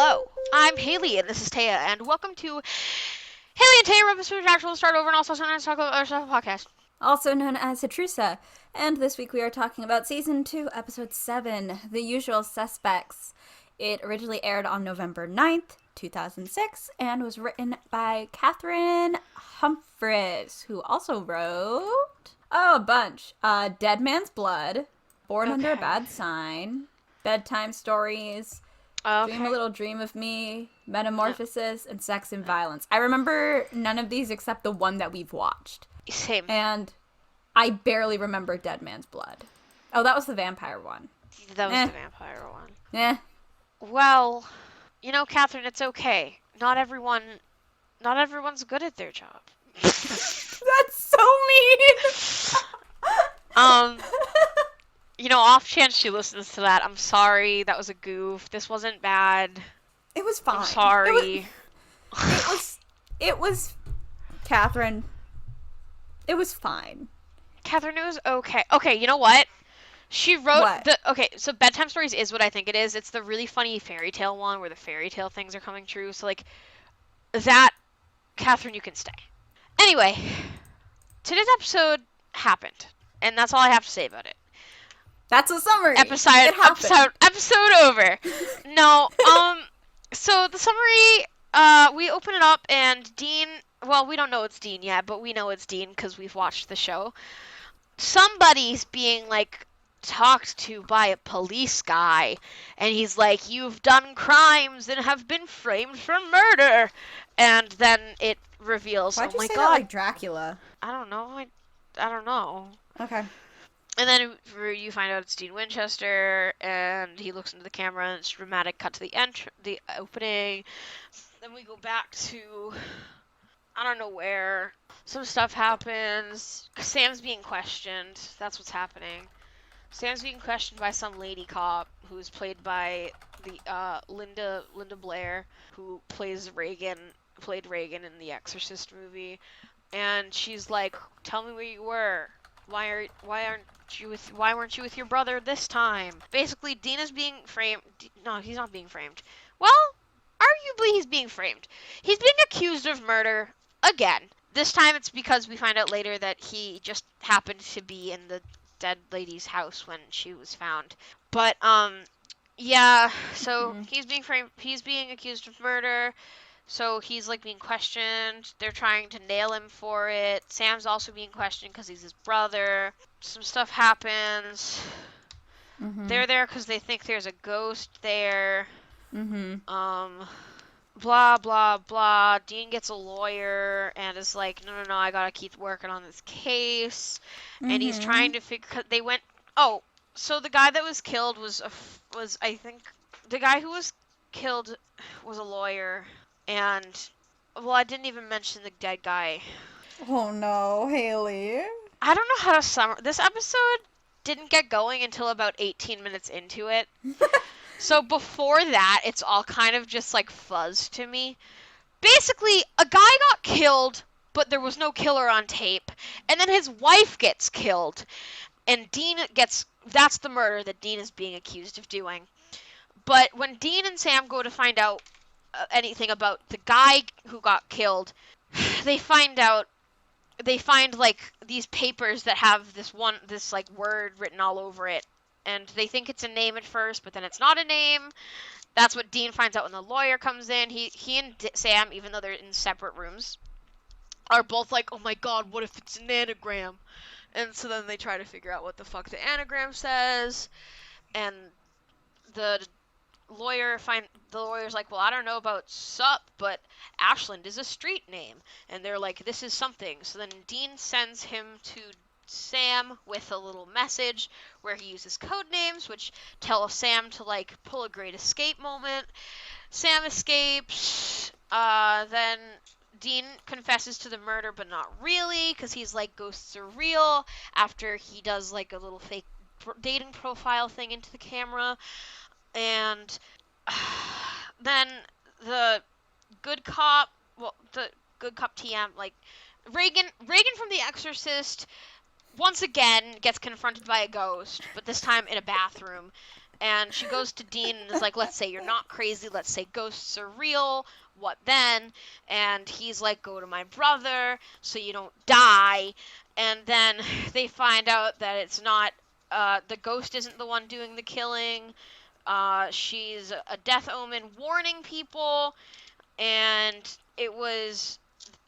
Hello, I'm Haley, and this is Taya, and welcome to Haley and Taya Episode Actual Start Over, and also sometimes talk about our stuff podcast. Also known as HATRUSA. And this week we are talking about Season 2, Episode 7, The Usual Suspects. It originally aired on November 9th, 2006, and was written by Catherine Humphries, who also wrote a bunch. Dead Man's Blood, Born Under a Bad Sign, Bedtime Stories, Dream a Little Dream of Me, Metamorphosis, and Sex and Violence. I remember none of these except the one that we've watched. Same. And I barely remember Dead Man's Blood. Oh, that was the vampire one. That was the vampire one. Yeah. Well, you know, Catherine, it's okay. Not everyone's good at their job. That's so mean! You know, off chance she listens to that, I'm sorry, that was a goof. This wasn't bad. It was fine. I'm sorry. It was Catherine. It was fine. Catherine, it was okay. Okay, you know what? She wrote so Bedtime Stories is what I think it is. It's the really funny fairy tale one where the fairy tale things are coming true. So, like, that, Catherine, you can stay. Anyway, today's episode happened. And that's all I have to say about it. That's a summary. Episode over. No, so the summary, we open it up and Dean, well, we don't know it's Dean yet, but we know it's Dean because we've watched the show. Somebody's being, like, talked to by a police guy, and he's like, you've done crimes and have been framed for murder. And then it reveals, Why'd you say God. That like Dracula? I don't know. I don't know. Okay. And then you find out it's Dean Winchester, and he looks into the camera, and it's dramatic cut to the opening. Then we go back to, I don't know where. Some stuff happens. Sam's being questioned. That's what's happening. Sam's being questioned by some lady cop who's played by the Linda Blair, who played Reagan in the Exorcist movie, and she's like, "Tell me where you were. Why weren't you with your brother this time?" Basically, Dean is being framed. No, he's not being framed. Well, arguably he's being framed. He's being accused of murder again. This time it's because we find out later that he just happened to be in the dead lady's house when she was found. But, yeah, so he's being framed. He's being accused of murder. So he's, like, being questioned. They're trying to nail him for it. Sam's also being questioned because he's his brother. Some stuff happens. They're there because they think there's a ghost there. Blah, blah, blah. Dean gets a lawyer and is like, no, I gotta keep working on this case. And he's trying to figure... They went... Oh, so the guy that was killed was I think... The guy who was killed was a lawyer. And, well, I didn't even mention the dead guy. Oh no, Haley. I don't know how to summarize. This episode didn't get going until about 18 minutes into it. So before that, it's all kind of just like fuzz to me. Basically, a guy got killed, but there was no killer on tape. And then his wife gets killed. And that's the murder that Dean is being accused of doing. But when Dean and Sam go to find out anything about the guy who got killed, they find like these papers that have this like word written all over it, and they think it's a name at first, but then it's not a name. That's what Dean finds out when the lawyer comes in. He and Sam, even though they're in separate rooms, are both like, oh my god, what if it's an anagram? And so then they try to figure out what the fuck the anagram says, and the lawyer's like, well, I don't know about Sup, but Ashland is a street name. And they're like, this is something. So then Dean sends him to Sam with a little message where he uses code names, which tell Sam to, like, pull a great escape moment. Sam escapes. Then Dean confesses to the murder, but not really, because he's like, ghosts are real, after he does, like, a little fake dating profile thing into the camera. And then the good cop TM, like, Reagan from The Exorcist, once again gets confronted by a ghost, but this time in a bathroom. And she goes to Dean and is like, let's say you're not crazy. Let's say ghosts are real. What then? And he's like, go to my brother so you don't die. And then they find out that it's not, the ghost isn't the one doing the killing. She's a death omen warning people. And it was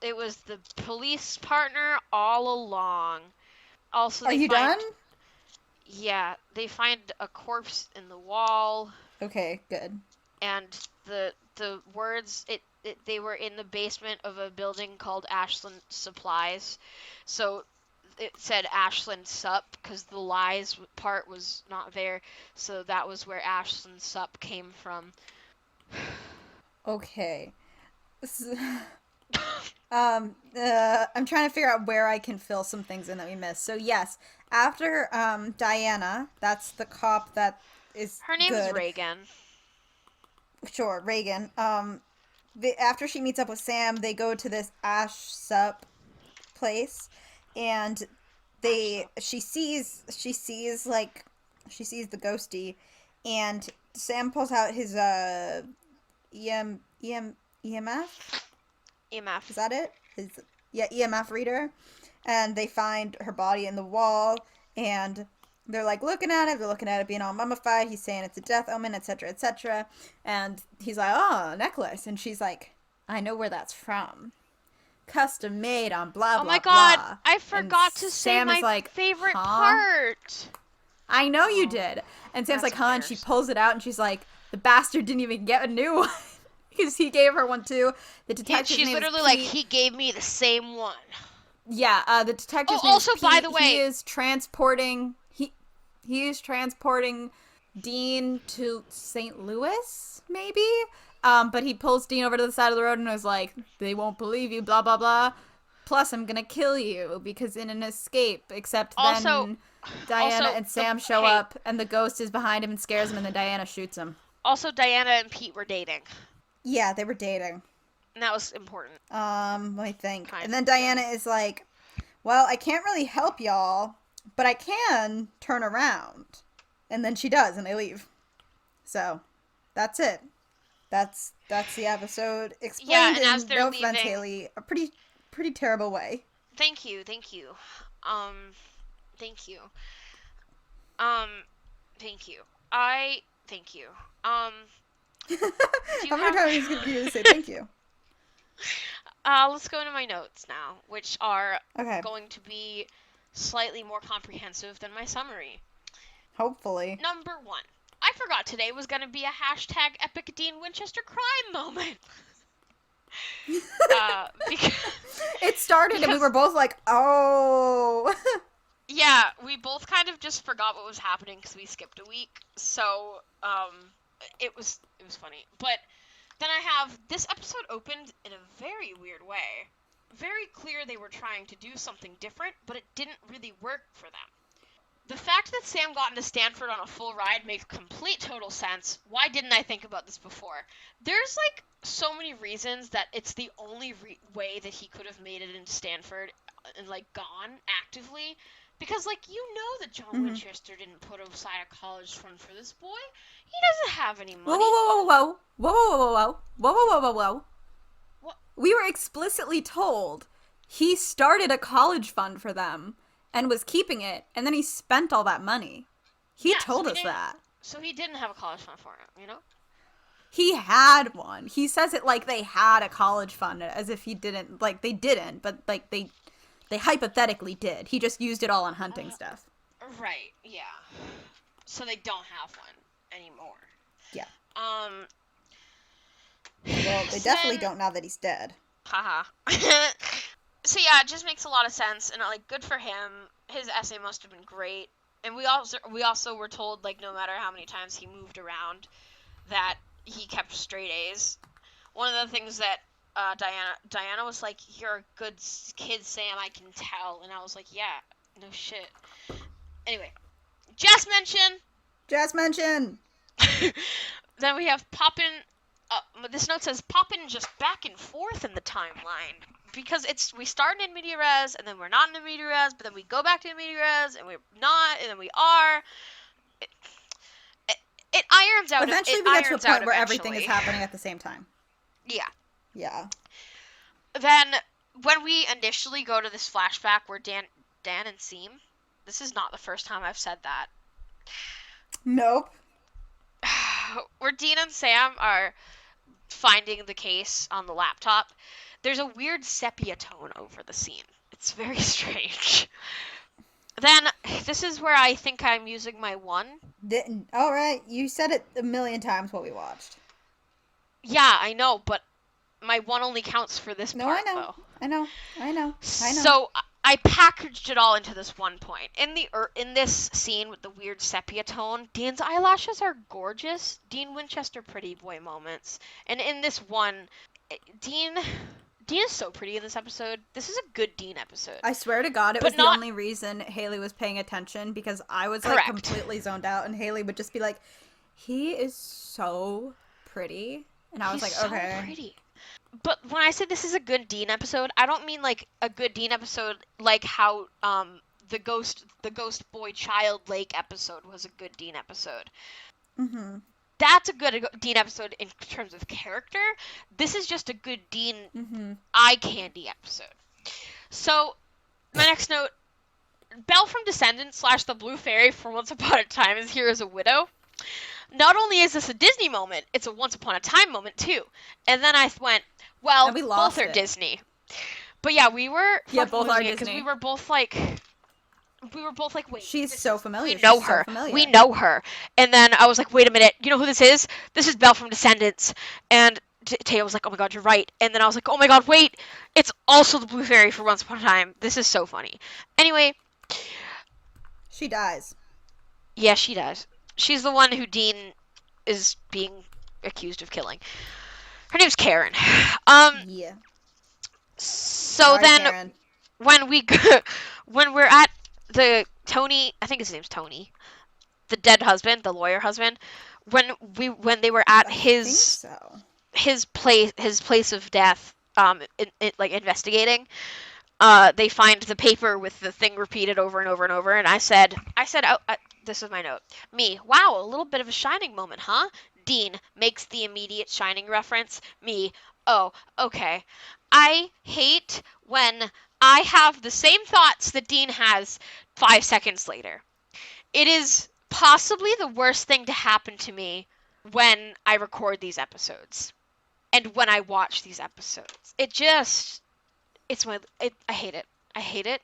the police partner all along. Also, Are you done? Yeah, they find a corpse in the wall. Okay, good. And the words they were in the basement of a building called Ashland Supplies, so it said Ashland Sup because the lies part was not there, so that was where Ashland Sup came from. Okay. I'm trying to figure out where I can fill some things in that we missed. So yes, after Diana, that's the cop that is Her name is good. Reagan. Sure, Reagan. After she meets up with Sam, they go to this Ash Sup place, and she sees the ghosty, and Sam pulls out his EMF. EMF. Is that it? EMF reader, and they find her body in the wall, and they're like looking at it. They're looking at it being all mummified. He's saying it's a death omen, etc., etc. And he's like, "Oh, a necklace," and she's like, "I know where that's from. Custom made on blah blah blah." Oh my god, blah. I forgot to Sam say is my like, favorite huh? part. I know you did. And Sam's like, "Huh?" And she pulls it out, and she's like, "The bastard didn't even get a new one." Because he gave her one too. The detective. She's literally like, he gave me the same one. Yeah, the detective's name also, is Pete. by the way, he is transporting Dean to St. Louis, maybe. But he pulls Dean over to the side of the road and is like, "They won't believe you, blah blah blah. Plus, I'm gonna kill you because in an escape." Except then Diana and Sam show up, and the ghost is behind him and scares him, and then Diana shoots him. Also, Diana and Pete were dating. Yeah, they were dating. And that was important. Let me think. And then Diana is like, "Well, I can't really help y'all, but I can turn around." And then she does, and they leave. So, that's it. That's the episode explained in No Offense, Haley, a pretty terrible way. Thank you. Thank you. Thank you. How many times is going to say thank you? Let's go into my notes now, which are going to be slightly more comprehensive than my summary. Hopefully. Number 1. I forgot today was going to be a hashtag Epic Dean Winchester crime moment. Because it started and we were both like, oh. Yeah, we both kind of just forgot what was happening because we skipped a week. So, it was funny. But then I have, this episode opened in a very weird way. Very clear they were trying to do something different, but it didn't really work for them. The fact that Sam got into Stanford on a full ride makes complete total sense. Why didn't I think about this before? There's, like, so many reasons that it's the only way that he could have made it into Stanford and, like, gone actively. Because, like, you know that John Winchester didn't put aside a college fund for this boy. He doesn't have any money. Whoa. What? We were explicitly told he started a college fund for them and was keeping it, and then he spent all that money. He told us that. So he didn't have a college fund for him, you know? He had one. He says it like they had a college fund, as if he didn't. Like, they didn't, but, like, they hypothetically did. He just used it all on hunting stuff. Right, yeah. So they don't have one anymore. Yeah. Well, they definitely don't now that he's dead. Haha. So yeah, it just makes a lot of sense, and like, good for him. His essay must have been great, and we also were told, like, no matter how many times he moved around, that he kept straight A's. One of the things that Diana was like, "You're a good kid, Sam. I can tell," and I was like, "Yeah, no shit." Anyway, Jazz mention. Then we have Poppin. This note says Poppin just back and forth in the timeline. Because we start in media res, and then we're not in media res, but then we go back to media res, and we're not, and then we are. it irons out. Eventually we get to a point where everything is happening at the same time. Yeah. Yeah. Then when we initially go to this flashback where Dan and Seem, this is not the first time I've said that. Nope. Where Dean and Sam are finding the case on the laptop, there's a weird sepia tone over the scene. It's very strange. Then, this is where I think I'm using my one. Alright, you said it a million times while we watched. Yeah, I know, but my one only counts for this part, though. I know. So, I packaged it all into this one point. In this scene with the weird sepia tone, Dean's eyelashes are gorgeous. Dean Winchester pretty boy moments. And in this one, Dean is so pretty in this episode. This is a good Dean episode. I swear to God, it was the only reason Haley was paying attention, because I was like completely zoned out, and Haley would just be like, he is so pretty. And I was like, okay. So pretty. But when I say this is a good Dean episode, I don't mean like a good Dean episode like how the ghost boy child lake episode was a good Dean episode. Mm-hmm. That's a good Dean episode in terms of character. This is just a good Dean eye candy episode. So, my next note, Belle from Descendants / the Blue Fairy from Once Upon a Time is here as a widow. Not only is this a Disney moment, it's a Once Upon a Time moment too. And then I went, well, both are Disney. But yeah, we were both are Disney. Because we were both like, wait. She's so familiar. We know her. We know her. And then I was like, wait a minute. You know who this is? This is Belle from Descendants. And Taya was like, oh my god, you're right. And then I was like, oh my god, wait. It's also the Blue Fairy for Once Upon a Time. This is so funny. Anyway. She dies. Yeah, she dies. She's the one who Dean is being accused of killing. Her name's Karen. Yeah. So Sorry, then, Karen. when we're at the Tony, I think his name's Tony, the dead husband, the lawyer husband, when they were at his place of death, like investigating, they find the paper with the thing repeated over and over and over, and I said, oh, this is my note. Me, wow, a little bit of a Shining moment, huh? Dean makes the immediate Shining reference. Me, oh, okay. I hate when I have the same thoughts that Dean has 5 seconds later. It is possibly the worst thing to happen to me when I record these episodes and when I watch these episodes. I hate it. I hate it.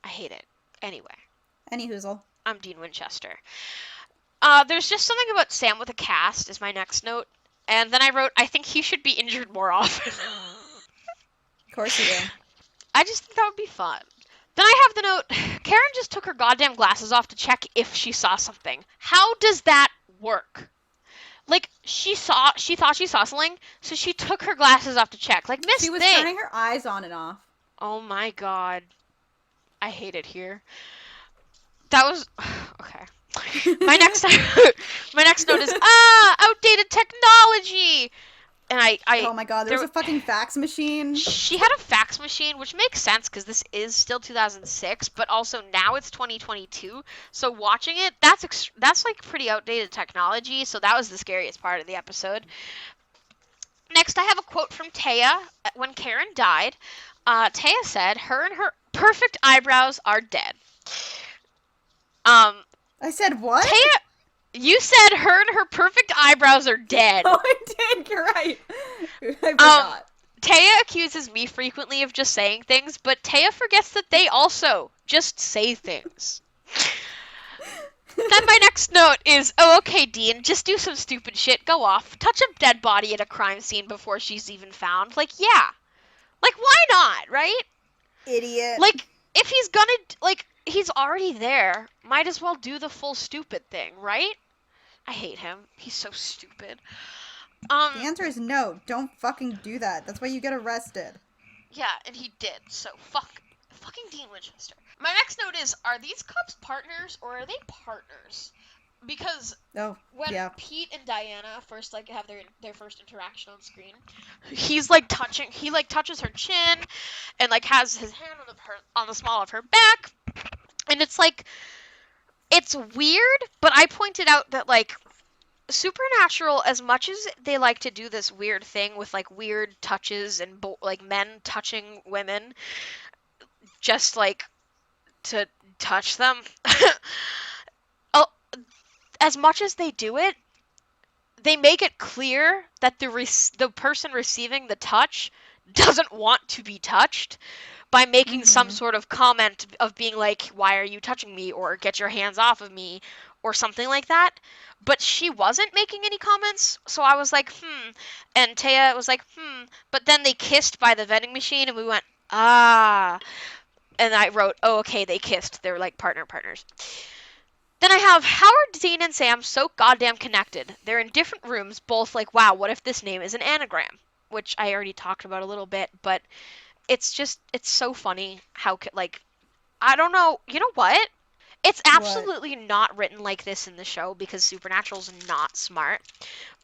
I hate it. Anyway. Any hoozle. I'm Dean Winchester. There's just something about Sam with a cast is my next note. And then I wrote, I think he should be injured more often. Of course you do. I just think that would be fun. Then I have the note, Karen just took her goddamn glasses off to check if she saw something. How does that work? Like, she thought she saw something, so she took her glasses off to check. Like, Miss She was Thing. turning her eyes on and off. Oh my god. I hate it here. That was... Okay. My next note is, outdated technology! And oh my god, there's a fucking fax machine. She had a fax machine, which makes sense because this is still 2006, but also now it's 2022. So watching it, that's like pretty outdated technology. So that was the scariest part of the episode. Next, I have a quote from Taya when Karen died. Taya said, "Her and her perfect eyebrows are dead." I said what? Taya. You said her and her perfect eyebrows are dead. Oh, I did. You're right. I forgot. Taya accuses me frequently of just saying things, but Taya forgets that they also just say things. Then my next note is, oh, okay, Dean, just do some stupid shit. Go off. Touch a dead body at a crime scene before she's even found. Like, yeah. Like, why not, right? Idiot. Like, if he's gonna, like... He's already there. Might as well do the full stupid thing, right? I hate him. He's so stupid. The answer is no. Don't fucking do that. That's why you get arrested. Yeah, and he did. So fucking Dean Winchester. My next note is: are these cops partners or are they partners? Because when Pete and Diana first have their first interaction on screen, he touches her chin and has his hand on the small of her back. And it's weird, but I pointed out that Supernatural, as much as they like to do this weird thing with like weird touches and like men touching women just like to touch them, oh, as much as they do it, they make it clear that the person receiving the touch doesn't want to be touched by making some sort of comment of being like, why are you touching me, or get your hands off of me, or something like that. But she wasn't making any comments, so I was like, and Taya was like, but then they kissed by the vending machine, and we went, ah, and I wrote, oh, okay, they kissed, they're like partners. Then I have Howard, Dean, and Sam so goddamn connected. They're in different rooms, both like, wow, what if this name is an anagram? Which I already talked about a little bit, but it's so funny how, like, I don't know, you know what? It's absolutely not written like this in the show because Supernatural's not smart.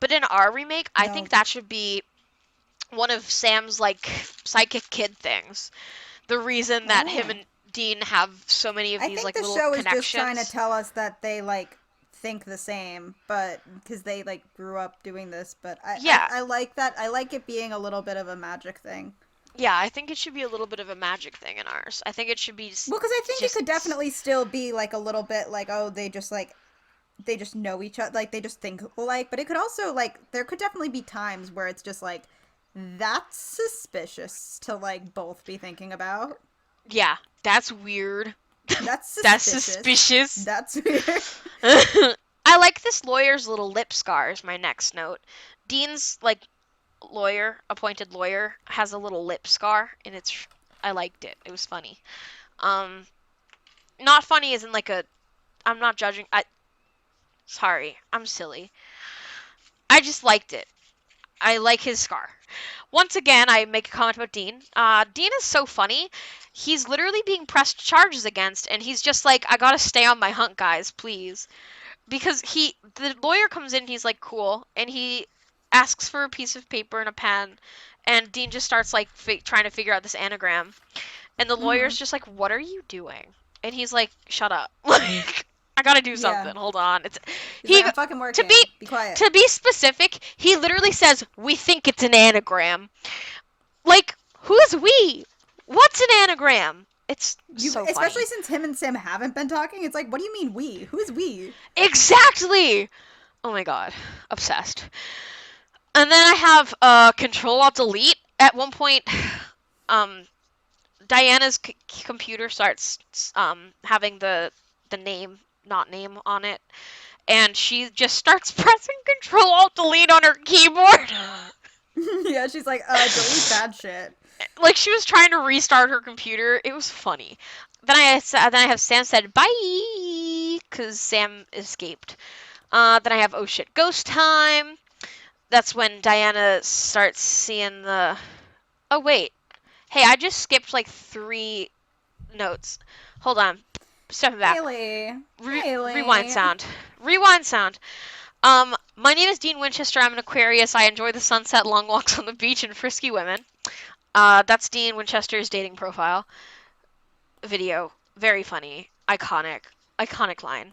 But in our remake, I think that should be one of Sam's, like, psychic kid things. The reason that him and Dean have so many of these, like, little connections. I think the show is just trying to tell us that they, like, think the same, but because they, like, grew up doing this. But I like that. I like it being a little bit of a magic thing. Yeah, I think it should be a little bit of a magic thing in ours. I think it should be well, because I think it could definitely still be like a little bit like, oh, they just know each other, like they just think alike. But it could also, like, there could definitely be times where it's just like, that's suspicious to, like, both be thinking about. Yeah, that's weird. That's suspicious. That's suspicious. That's weird. I like this lawyer's little lip scar is my next note. Dean's, like, appointed lawyer, has a little lip scar, and I liked it. It was funny. Not funny as in, like, I'm not judging. Sorry, I'm silly. I just liked it. I like his scar. Once again, I make a comment about Dean. Dean is so funny. He's literally being pressed charges against, and he's just like, I gotta stay on my hunt, guys, please. Because the lawyer comes in, he's like, cool, and he asks for a piece of paper and a pen, and Dean just starts, like, trying to figure out this anagram. And the lawyer's just like, what are you doing? And he's like, shut up. Like, I gotta do something. Yeah. Hold on. He's like, I'm fucking working. Be quiet. To be specific, he literally says, we think it's an anagram. Like, who's we? What's an anagram? It's so funny. Especially since him and Sam haven't been talking. It's like, what do you mean we? Who's we? Exactly! Oh my god. Obsessed. And then I have Control-Alt-Delete. At one point, Diana's computer starts having the name, not name on it, and she just starts pressing Control-Alt-Delete on her keyboard. Yeah, she's like, delete that shit. Like, she was trying to restart her computer. It was funny. Then I have Sam said bye, because Sam escaped. Then I have oh shit, ghost time. That's when Diana starts seeing the... Oh, wait. Hey, I just skipped, like, 3 notes. Hold on. Stepping back. Haley. Rewind sound. Rewind sound. My name is Dean Winchester. I'm an Aquarius. I enjoy the sunset, long walks on the beach, and frisky women. That's Dean Winchester's dating profile. Video. Very funny. Iconic line.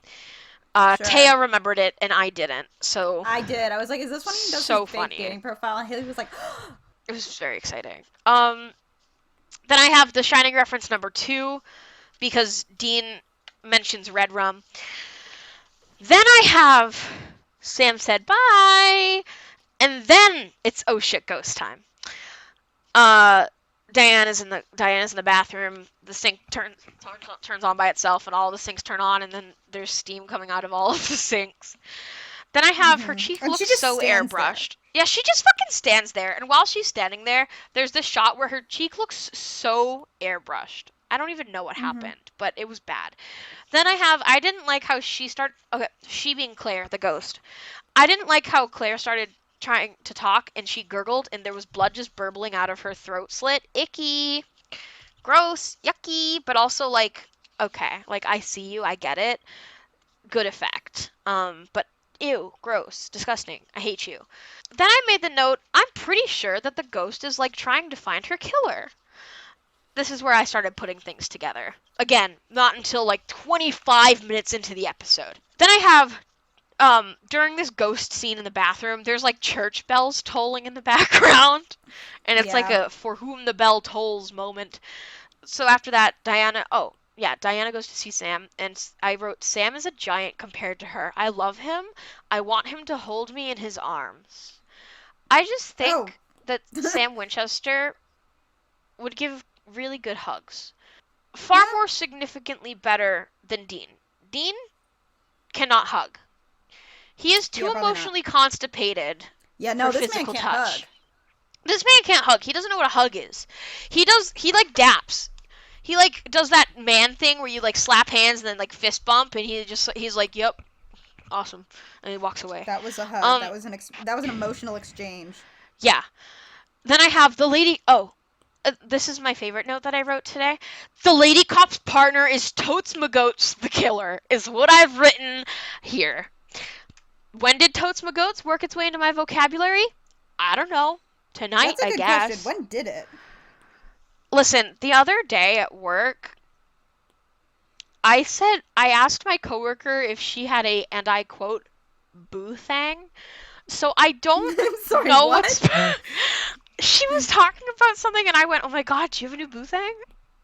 Sure. Taya remembered it, and I didn't, so... I did. I was like, is this one he does so his fake dating profile? And Haley was like... It was very exciting. Then I have the Shining reference number 2, because Dean mentions Red Rum. Then I have Sam said bye, and then it's oh shit ghost time. Diana's in the bathroom. The sink turns on by itself, and all the sinks turn on, and then there's steam coming out of all of the sinks. Then I have her cheek looks so airbrushed. Yeah, she just fucking stands there, and while she's standing there, there's this shot where her cheek looks so airbrushed. I don't even know what happened, but it was bad. Then I didn't like how she being Claire, the ghost. I didn't like how Claire started trying to talk, and she gurgled, and there was blood just burbling out of her throat slit. Icky. Gross. Yucky. But also, like, okay. Like, I see you. I get it. Good effect. But ew. Gross. Disgusting. I hate you. Then I made the note, I'm pretty sure that the ghost is, like, trying to find her killer. This is where I started putting things together. Again, not until, like, 25 minutes into the episode. Then I have during this ghost scene in the bathroom, there's like church bells tolling in the background, and it's like Yeah. a for whom the bell tolls moment. So after that, Diana goes to see Sam, and I wrote, Sam is a giant compared to her. I love him. I want him to hold me in his arms. I just Oh. think that Sam Winchester would give really good hugs. Far Yeah. more significantly better than Dean. Dean cannot hug. He is too Yeah, probably not. emotionally constipated Yeah, for no, this man physical can't hug. touch. This man can't hug. He doesn't know what a hug is. He like daps. He like does that man thing where you like slap hands and then like fist bump, and he's like, "Yep, awesome," and he walks away. That was a hug. Um, That was an emotional exchange. yeah. Then I have the lady. Oh, this is my favorite note that I wrote today. The lady cop's partner is Totes Magotes the killer, is what I've written here. When did Totes Magotes work its way into my vocabulary? I don't know. Tonight, That's a I good guess. question. When did it? Listen, the other day at work, I asked my coworker if she had a, and I quote, boo thang. So I don't I'm sorry, know what? what's. She was talking about something, and I went, "Oh my god, do you have a new boo thang?"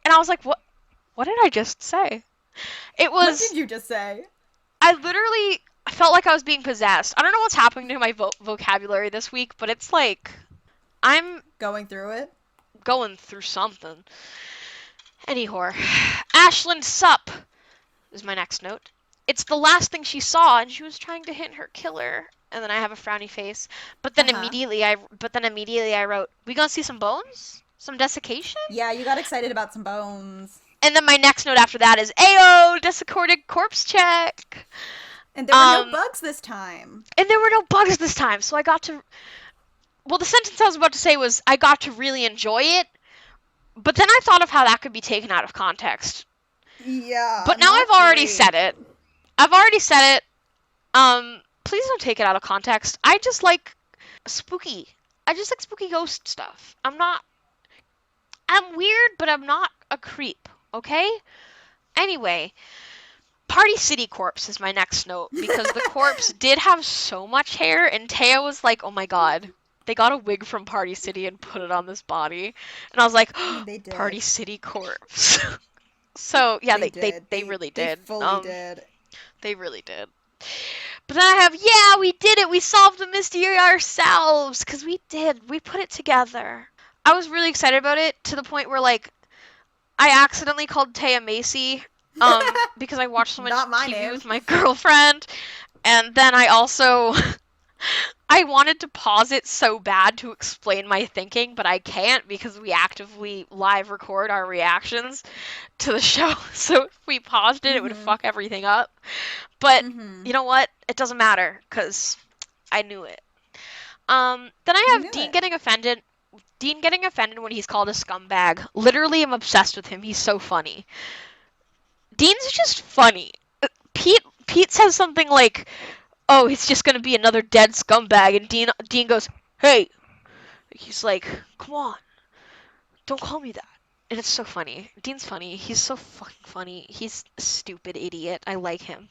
And I was like, "What? What did I just say?" It What was. did you just say? I literally felt like I was being possessed. I don't know what's happening to my vocabulary this week, but it's like I'm Going through it? going through something. Anyhow, Ashlyn Sup is my next note. It's the last thing she saw, and she was trying to hit her killer. And then I have a frowny face. But then Uh-huh. immediately I wrote, "We gonna see some bones? Some desiccation?" Yeah, you got excited about some bones. And then my next note after that is, "Ayo, desiccated corpse check." And there were no bugs this time. And there were no bugs this time, so I got to. Well, the sentence I was about to say was, I got to really enjoy it. But then I thought of how that could be taken out of context. Yeah. But now I've already said it. Please don't take it out of context. I just like spooky. I just like spooky ghost stuff. I'm weird, but I'm not a creep, okay? Anyway, Party City Corpse is my next note, because the corpse did have so much hair, and Taya was like, "Oh my god, they got a wig from Party City and put it on this body." And I was like, I mean, they did. Party City Corpse. So, yeah, they really did. They fully did. They really did. But then I have, yeah, we did it. We solved the mystery ourselves. Because we did. We put it together. I was really excited about it to the point where, like, I accidentally called Taya Macy because I watched so much TV with my girlfriend. And then I also... I wanted to pause it so bad to explain my thinking, but I can't because we actively live record our reactions to the show. So if we paused it, it would fuck everything up. But you know what? It doesn't matter because I knew it. Then I have Dean getting offended. Dean getting offended when he's called a scumbag. Literally, I'm obsessed with him. He's so funny. Dean's just funny. Pete says something like, "Oh, it's just gonna be another dead scumbag," and Dean goes, "Hey," he's like, "Come on, don't call me that." And it's so funny. Dean's funny. He's so fucking funny. He's a stupid idiot. I like him.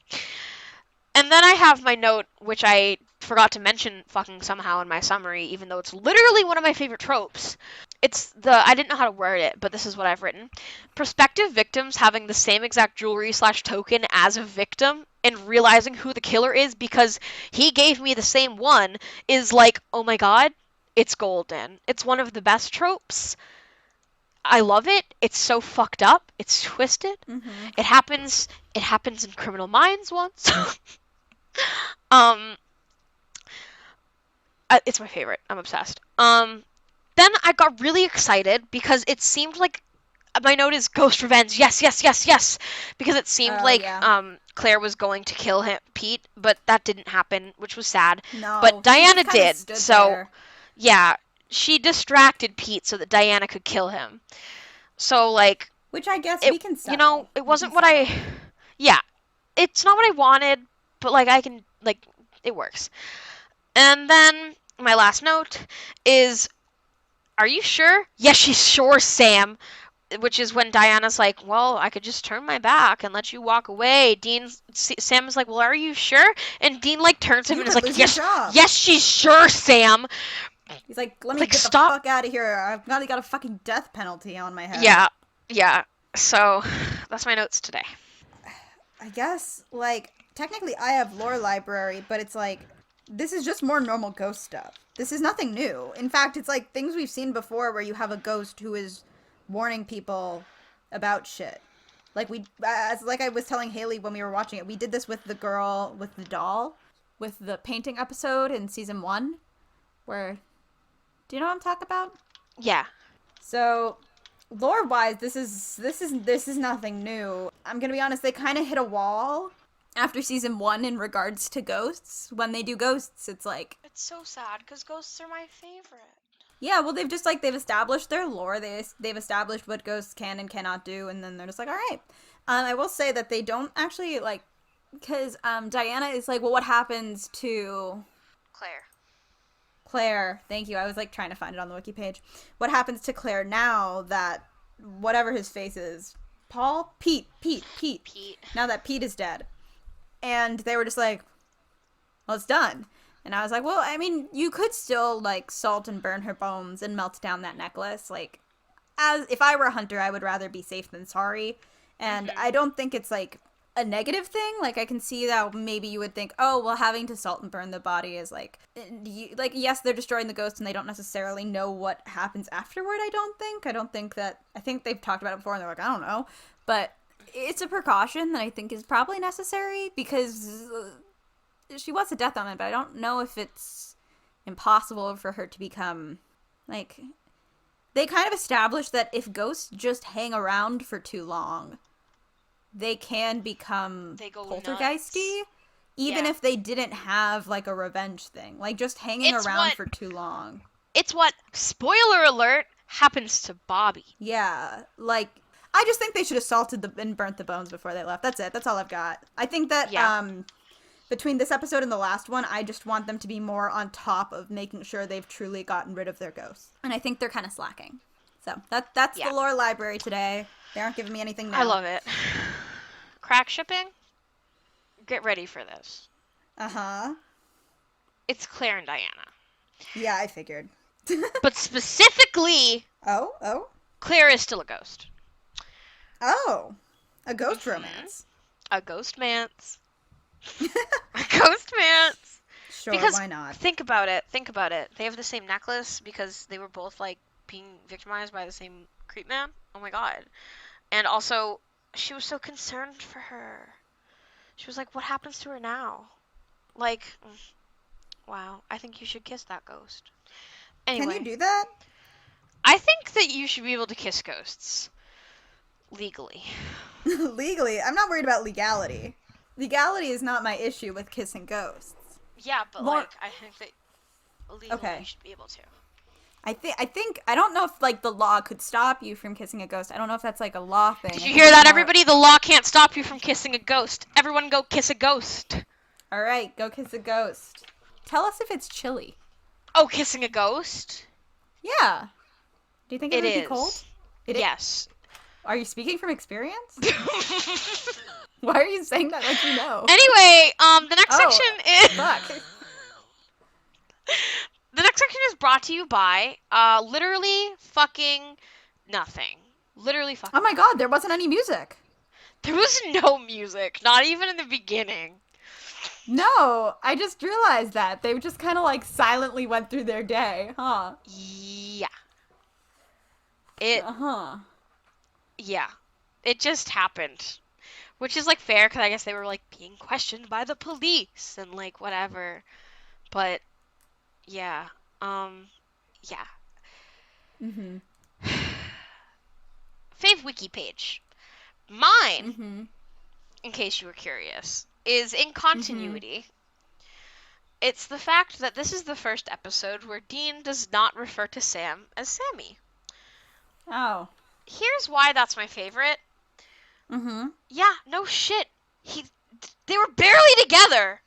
And then I have my note, which I forgot to mention fucking somehow in my summary, even though it's literally one of my favorite tropes. I didn't know how to word it, but this is what I've written. Prospective victims having the same exact jewelry/token as a victim and realizing who the killer is because he gave me the same one is like, oh my god, it's golden. It's one of the best tropes. I love it. It's so fucked up. It's twisted. It happens in Criminal Minds once. It's my favorite. I'm obsessed. Then I got really excited because it seemed like my note is Ghost Revenge. Yes, yes, yes, yes. Because it seemed like Claire was going to kill Pete, but that didn't happen, which was sad. No, but Diana did. So there. yeah, she distracted Pete so that Diana could kill him. So like, which I guess we can settle. You know, it wasn't what I. Yeah, it's not what I wanted, but like I can like it works. And then my last note is, are you sure? Yes, she's sure, Sam. which is when Diana's like, well, I could just turn my back and let you walk away. Sam is like, well, are you sure? And Dean, like, turns to him You and is could like, lose your job. yes, she's sure, Sam. He's like, let me Like, get the stop. fuck out of here. I've got a fucking death penalty on my head. Yeah. So, that's my notes today. I guess, like, technically I have lore library, but it's like, this is just more normal ghost stuff. This is nothing new. In fact, it's like things we've seen before where you have a ghost who is warning people about shit. Like like I was telling Haley when we were watching it, we did this with the girl with the doll, with the painting episode in season 1, where, do you know what I'm talking about? Yeah. So, lore-wise, this is nothing new. I'm gonna be honest, they kind of hit a wall after season 1 in regards to ghosts. When they do ghosts, it's like, It's so sad because ghosts are my favorite. yeah, well, they've established their lore. They've established what ghosts can and cannot do, and then they're just like, all right. I will say that they don't actually, like, because Diana is like, well, what happens to Claire? Thank you. I was like trying to find it on the wiki page. What happens to Claire now that whatever his face is, Pete. Now that Pete is dead, and they were just like, well, it's done. And I was like, well, I mean, you could still, like, salt and burn her bones and melt down that necklace. Like, as if I were a hunter, I would rather be safe than sorry. And I don't think it's, like, a negative thing. Like, I can see that maybe you would think, oh, well, having to salt and burn the body is, like, yes, they're destroying the ghost and they don't necessarily know what happens afterward, I think they've talked about it before and they're like, I don't know. But it's a precaution that I think is probably necessary because she was a death omen, but I don't know if it's impossible for her to become, like, they kind of established that if ghosts just hang around for too long, they can become poltergeisty, even if they didn't have, like, a revenge thing. Like, just hanging around for too long. It's what, spoiler alert, happens to Bobby. Yeah, like, I just think they should have salted and burnt the bones before they left. That's it. That's all I've got. I think that, between this episode and the last one, I just want them to be more on top of making sure they've truly gotten rid of their ghosts. And I think they're kind of slacking. So that's the lore library today. They aren't giving me anything now. I love it. Crack shipping? Get ready for this. Uh-huh. It's Claire and Diana. Yeah, I figured. But specifically... Oh? Claire is still a ghost. Oh. A ghost romance. A ghost-mance. A ghost-mance. Sure, because why not? Think about it. They have the same necklace because they were both, like, being victimized by the same creep man. Oh my god. And also, she was so concerned for her. She was like, what happens to her now? Like, wow, I think you should kiss that ghost. Anyway. Can you do that? I think that you should be able to kiss ghosts. Legally. Legally? I'm not worried about legality. Legality is not my issue with kissing ghosts. Yeah, but, like, I think that legally you should be able to. I don't know if, like, the law could stop you from kissing a ghost. I don't know if that's, like, a law thing. Did you hear that, everybody? The law can't stop you from kissing a ghost. Everyone go kiss a ghost. All right, go kiss a ghost. Tell us if it's chilly. Oh, kissing a ghost? Yeah. Do you think it would be cold? Yes. Are you speaking from experience? Why are you saying that like you know? Anyway, the next section is... Fuck. The next section is brought to you by, literally fucking nothing. Literally fucking Oh my god, there wasn't any music. There was no music, not even in the beginning. No, I just realized that. They just kind of, like, silently went through their day, huh? Yeah. Yeah. It just happened. Which is, like, fair, because I guess they were, like, being questioned by the police and, like, whatever. But, yeah. Yeah. Fave wiki page. Mine, in case you were curious, is in continuity. It's the fact that this is the first episode where Dean does not refer to Sam as Sammy. Oh. Here's why that's my favorite. Yeah, no shit. They were barely together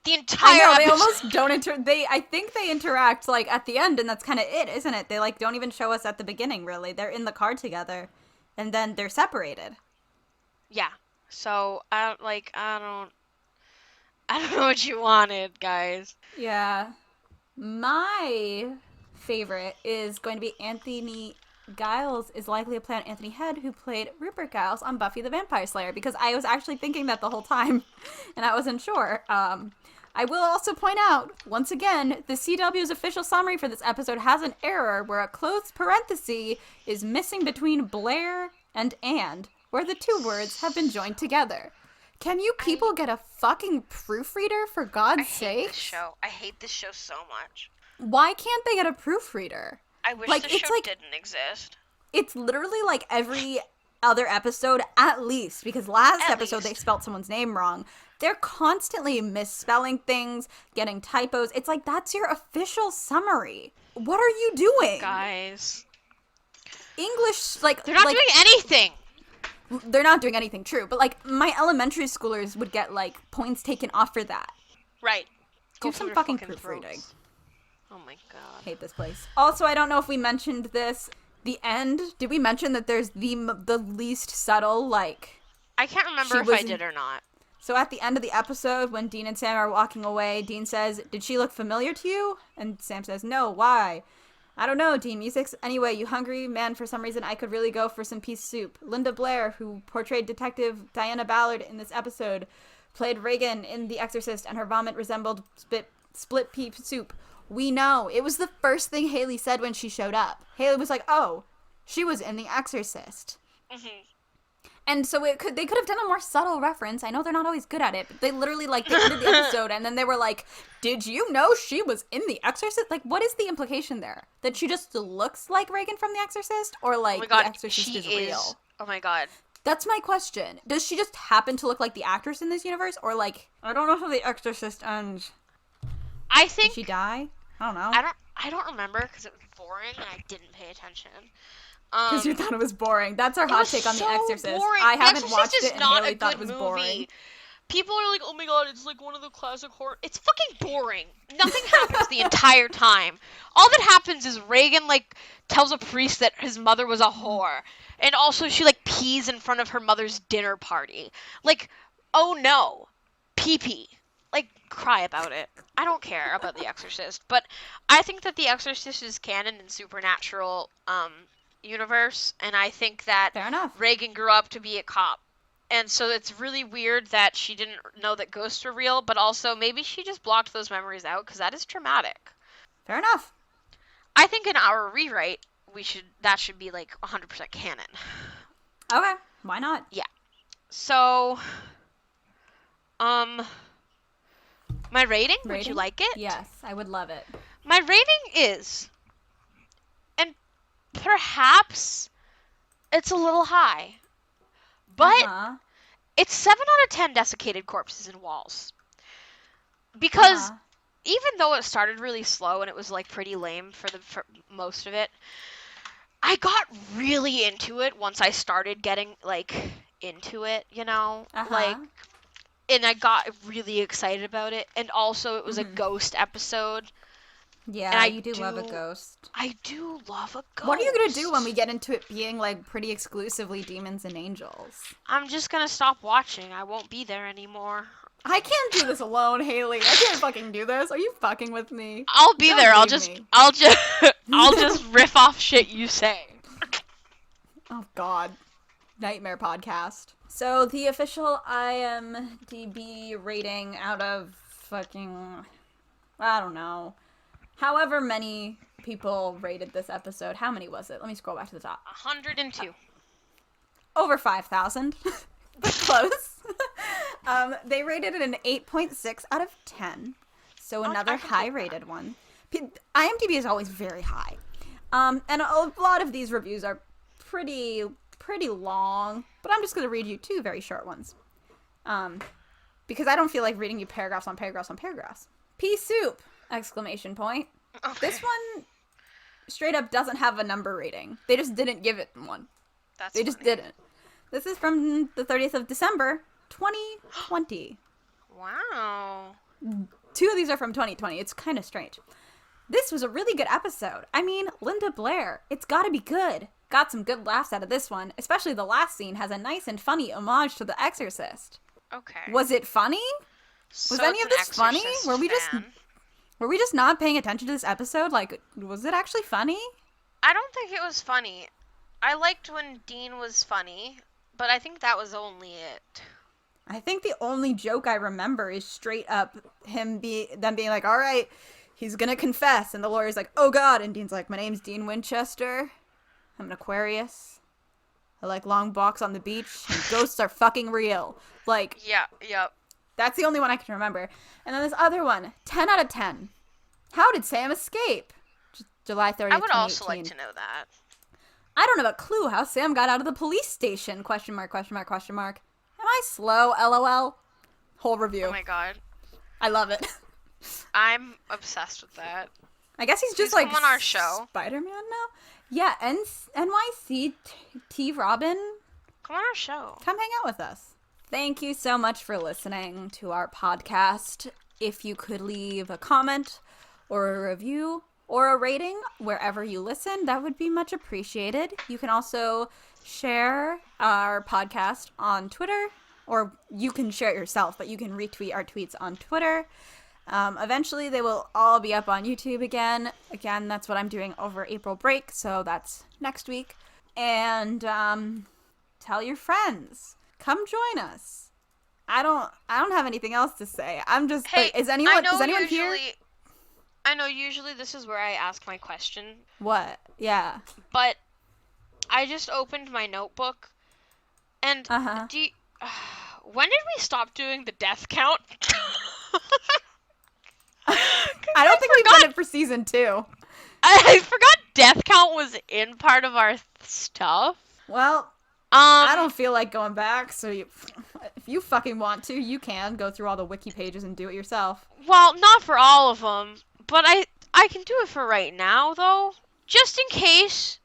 the entire episode. They almost don't I think they interact, like, at the end, and that's kind of it, isn't it? They, like, don't even show us at the beginning, really. They're in the car together, and then they're separated. Yeah. So I don't know what you wanted, guys. Yeah. My favorite is going to be Anthony Giles is likely to play on Anthony Head, who played Rupert Giles on Buffy the Vampire Slayer, because I was actually thinking that the whole time, and I wasn't sure. I will also point out, once again, the CW's official summary for this episode has an error where a closed parenthesis is missing between Blair and where the two words have been joined together. Can you people get a fucking proofreader, for God's sake? I hate this show so much. Why can't they get a proofreader? I wish Like, the it's show like- didn't exist. It's literally like every other episode, at least, because last episode they spelled someone's name wrong. They're constantly misspelling things, getting typos. It's like, that's your official summary. What are you doing? Guys. English, like... They're not doing anything! They're not doing anything, true. But, like, my elementary schoolers would get, like, points taken off for that. Right. Do some fucking proofreading. Oh my god. Hate this place. Also, I don't know if we mentioned this. The end, did we mention that there's the least subtle, like... I can't remember if I did or not. So at the end of the episode, when Dean and Sam are walking away, Dean says, "Did she look familiar to you?" And Sam says, "No, why?" "I don't know, Dean. Music's... Anyway, you hungry? Man, for some reason, I could really go for some pea soup." Linda Blair, who portrayed Detective Diana Ballard in this episode, played Reagan in The Exorcist, and her vomit resembled split pea soup. We know. It was the first thing Haley said when she showed up. Haley was like, "Oh, she was in The Exorcist." Mm-hmm. And so they could have done a more subtle reference. I know they're not always good at it, but they literally, like, they ended the episode, and then they were like, "Did you know she was in The Exorcist?" Like, what is the implication there? That she just looks like Reagan from The Exorcist? Or, like, Oh my god, The Exorcist is real? Oh my god. That's my question. Does she just happen to look like the actress in this universe? Or, like, I don't know how The Exorcist ends. I think... Did she die? I don't know. I don't remember, because it was boring, and I didn't pay attention. Because you thought it was boring. That's our hot take on The Exorcist. Boring. I haven't Exorcist watched is it, and not Haley a thought it good was movie. boring. People are like, "Oh my god, it's like one of the classic horror..." It's fucking boring. Nothing happens the entire time. All that happens is Reagan, like, tells a priest that his mother was a whore. And also she, like, pees in front of her mother's dinner party. Like, oh no. Pee-pee. Like, cry about it. I don't care about The Exorcist. But I think that The Exorcist is canon in supernatural, universe. And I think that Fair enough. Reagan grew up to be a cop. And so it's really weird that she didn't know that ghosts were real, but also maybe she just blocked those memories out, because that is traumatic. Fair enough. I think in our rewrite, that should be, like, 100% canon. Okay. Why not? Yeah. So, my rating? Would you like it? Yes, I would love it. My rating is, and perhaps it's a little high, but it's 7 out of 10 desiccated corpses and walls. Because even though it started really slow and it was, like, pretty lame for most of it, I got really into it once I started getting, like, into it, you know? Like, and I got really excited about it. And also it was a ghost episode. Yeah, and you do love a ghost. I do love a ghost. What are you going to do when we get into it being, like, pretty exclusively demons and angels? I'm just going to stop watching. I won't be there anymore. I can't do this alone, Haley. I can't fucking do this. Are you fucking with me? I'll be there. I'll just I'll just riff off shit you say. Oh god. Nightmare podcast. So the official IMDb rating out of fucking, I don't know, however many people rated this episode. How many was it? Let me scroll back to the top. 102. Over 5,000. Close. They rated it an 8.6 out of 10. So another high-rated one. IMDb is always very high. And a lot of these reviews are pretty long, but I'm just going to read you 2 very short ones. Because I don't feel like reading you paragraphs on paragraphs on paragraphs. Pea soup! Exclamation point. Okay. This one straight up doesn't have a number rating. They just didn't give it one. They just didn't. This is from the 30th of December, 2020. Wow. 2 of these are from 2020. It's kind of strange. This was a really good episode. I mean, Linda Blair. It's gotta be good. got some good laughs out of this one. Especially the last scene has a nice and funny homage to The Exorcist. Okay. Was it funny? Was So any of this funny? Were we fan. just not paying attention to this episode? Like, was it actually funny? I don't think it was funny. I liked when Dean was funny, but I think that was only it. I think the only joke I remember is straight up them being like, all right, he's gonna confess, and the lawyer's like, oh god, and Dean's like, my name's Dean Winchester. I'm an Aquarius. I like long walks on the beach, and ghosts are fucking real. Like, Yeah, yep. that's the only one I can remember. And then this other one, 10 out of 10. How did Sam escape? July 30th, I would also 2018. like to know that. I don't have a clue how Sam got out of the police station. Question mark, question mark, question mark. Am I slow? LOL. Whole review. Oh my god. I love it. I'm obsessed with that. I guess he's just Please like come on our show. Spider-Man now? Yeah, NYC T Robin. Come on our show. Come hang out with us. Thank you so much for listening to our podcast. If you could leave a comment or a review or a rating wherever you listen, that would be much appreciated. You can also share our podcast on Twitter, or you can share it yourself, but you can retweet our tweets on Twitter. Eventually, they will all be up on YouTube again. Again, that's what I'm doing over April break, so that's next week. And tell your friends. Come join us. I don't have anything else to say. I'm just like, is anyone here? I know usually this is where I ask my question, What? Yeah. but I just opened my notebook, and when did we stop doing the death count? I don't think we've done it for season 2. I forgot death count was in part of our stuff. Well, I don't feel like going back, so if you fucking want to, you can go through all the wiki pages and do it yourself. Well, not for all of them, but I can do it for right now, though. Just in case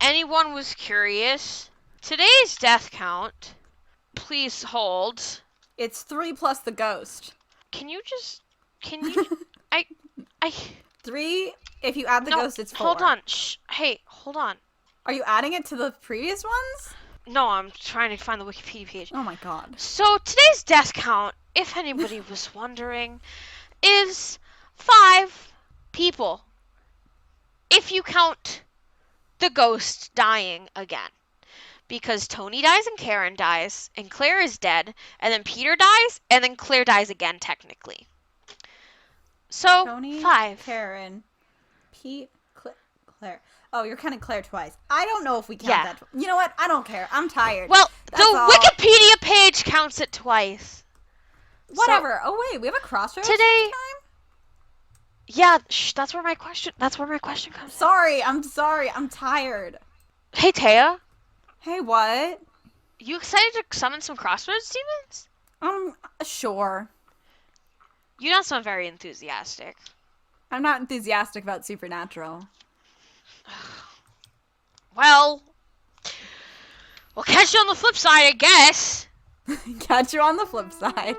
anyone was curious, today's death count, please hold. It's 3 plus the ghost. Can you, 3, if you add the ghost, it's 4. Hold on. Hey, hold on. Are you adding it to the previous ones? No, I'm trying to find the Wikipedia page. Oh my god. So today's death count, if anybody was wondering, is 5 people. If you count the ghost dying again. Because Tony dies and Karen dies, and Claire is dead, and then Peter dies, and then Claire dies again, technically. So, Tony, 5. Karen, Pete, Claire. Oh, you're counting Claire twice. I don't know if we count that. You know what? I don't care. I'm tired. Well, That's the all. Wikipedia page counts it twice. Whatever. Oh wait, we have a Crossroad today. time? Yeah, that's where my question comes. I'm sorry. I'm tired. Hey, Taya. Hey, what? You excited to summon some Crossroads demons? Sure. You don't sound very enthusiastic. I'm not enthusiastic about Supernatural. Well, we'll catch you on the flip side, I guess. Catch you on the flip side.